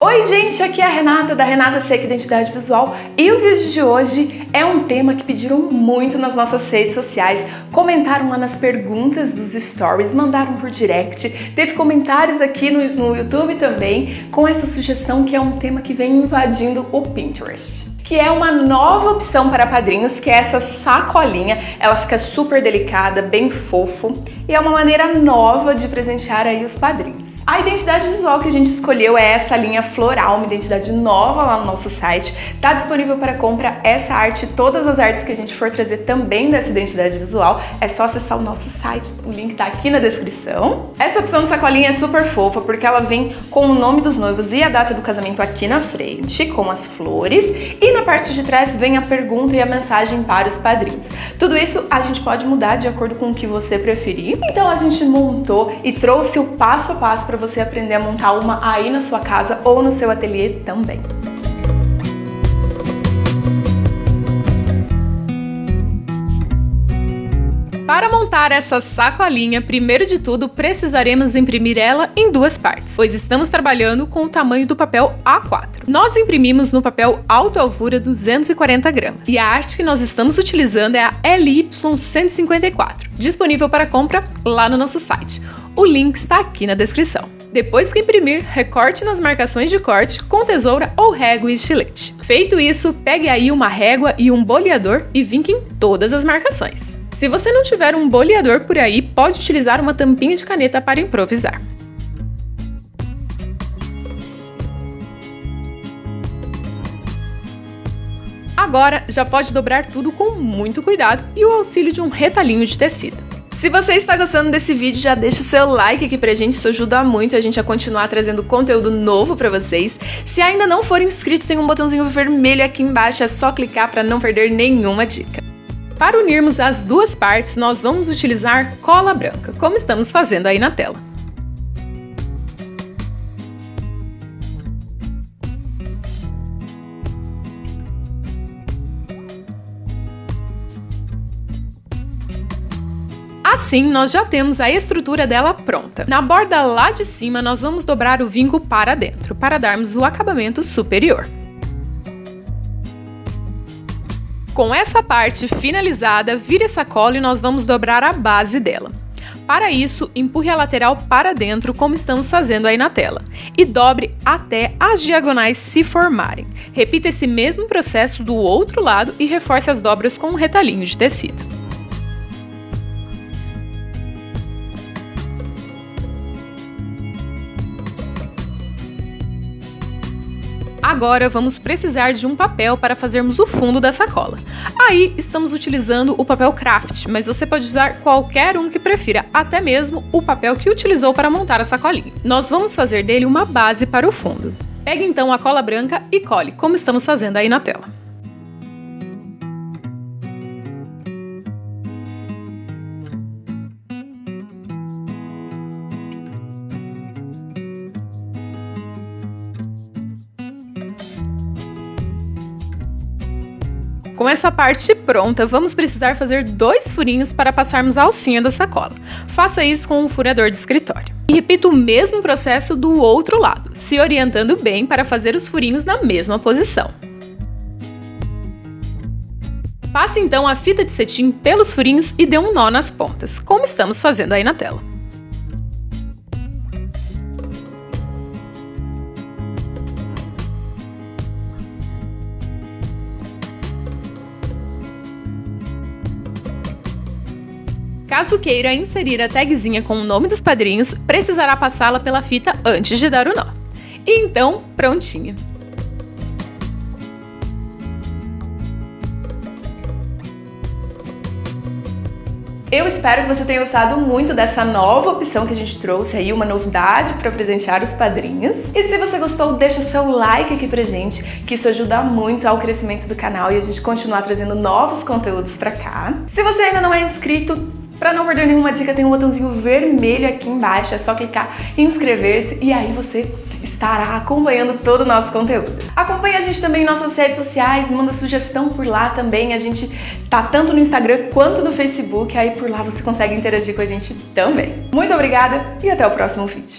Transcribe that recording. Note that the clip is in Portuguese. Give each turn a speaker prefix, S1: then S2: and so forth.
S1: Oi gente, aqui é a Renata, da Renata Seca Identidade Visual, e o vídeo de hoje é um tema que pediram muito nas nossas redes sociais, comentaram lá nas perguntas dos stories, mandaram por direct, teve comentários aqui no YouTube também, com essa sugestão que é um tema que vem invadindo o Pinterest, que é uma nova opção para padrinhos, que é essa sacolinha. Ela fica super delicada, bem fofo, e é uma maneira nova de presentear aí os padrinhos. A identidade visual que a gente escolheu é essa linha floral, uma identidade nova lá no nosso site. Está disponível para compra essa arte e todas as artes que a gente for trazer também dessa identidade visual. É só acessar o nosso site, o link está aqui na descrição. Essa opção de sacolinha é super fofa porque ela vem com o nome dos noivos e a data do casamento aqui na frente, com as flores. E na parte de trás vem a pergunta e a mensagem para os padrinhos. Tudo isso a gente pode mudar de acordo com o que você preferir. Então a gente montou e trouxe o passo a passo para você aprender a montar uma aí na sua casa ou no seu ateliê também. Para montar essa sacolinha, primeiro de tudo, precisaremos imprimir ela em duas partes, pois estamos trabalhando com o tamanho do papel A4. Nós imprimimos no papel alta alvura 240 gramas, e a arte que nós estamos utilizando é a LY154, disponível para compra lá no nosso site. O link está aqui na descrição. Depois que imprimir, recorte nas marcações de corte com tesoura ou régua e estilete. Feito isso, pegue aí uma régua e um boleador e vinque em todas as marcações. Se você não tiver um boleador por aí, pode utilizar uma tampinha de caneta para improvisar. Agora, já pode dobrar tudo com muito cuidado e o auxílio de um retalhinho de tecido. Se você está gostando desse vídeo, já deixa o seu like aqui pra gente, isso ajuda muito a gente a continuar trazendo conteúdo novo pra vocês. Se ainda não for inscrito, tem um botãozinho vermelho aqui embaixo, é só clicar para não perder nenhuma dica. Para unirmos as duas partes, nós vamos utilizar cola branca, como estamos fazendo aí na tela. Assim, nós já temos a estrutura dela pronta. Na borda lá de cima, nós vamos dobrar o vinco para dentro, para darmos o acabamento superior. Com essa parte finalizada, vire essa cola e nós vamos dobrar a base dela. Para isso, empurre a lateral para dentro, como estamos fazendo aí na tela, e dobre até as diagonais se formarem. Repita esse mesmo processo do outro lado e reforce as dobras com um retalhinho de tecido. Agora vamos precisar de um papel para fazermos o fundo da sacola. Aí estamos utilizando o papel craft, mas você pode usar qualquer um que prefira, até mesmo o papel que utilizou para montar a sacolinha. Nós vamos fazer dele uma base para o fundo. Pegue então a cola branca e cole, como estamos fazendo aí na tela. Com essa parte pronta, vamos precisar fazer 2 furinhos para passarmos a alcinha da sacola. Faça isso com um furador de escritório. E repita o mesmo processo do outro lado, se orientando bem para fazer os furinhos na mesma posição. Passe então a fita de cetim pelos furinhos e dê um nó nas pontas, como estamos fazendo aí na tela. Caso queira inserir a tagzinha com o nome dos padrinhos, precisará passá-la pela fita antes de dar o nó. E então, prontinho! Eu espero que você tenha gostado muito dessa nova opção que a gente trouxe aí, uma novidade para presentear os padrinhos. E se você gostou, deixa o seu like aqui pra gente, que isso ajuda muito ao crescimento do canal e a gente continuar trazendo novos conteúdos pra cá. Se você ainda não é inscrito, para não perder nenhuma dica, tem um botãozinho vermelho aqui embaixo, é só clicar em inscrever-se e aí você estará acompanhando todo o nosso conteúdo. Acompanhe a gente também em nossas redes sociais, manda sugestão por lá também, a gente tá tanto no Instagram quanto no Facebook, aí por lá você consegue interagir com a gente também. Muito obrigada e até o próximo vídeo.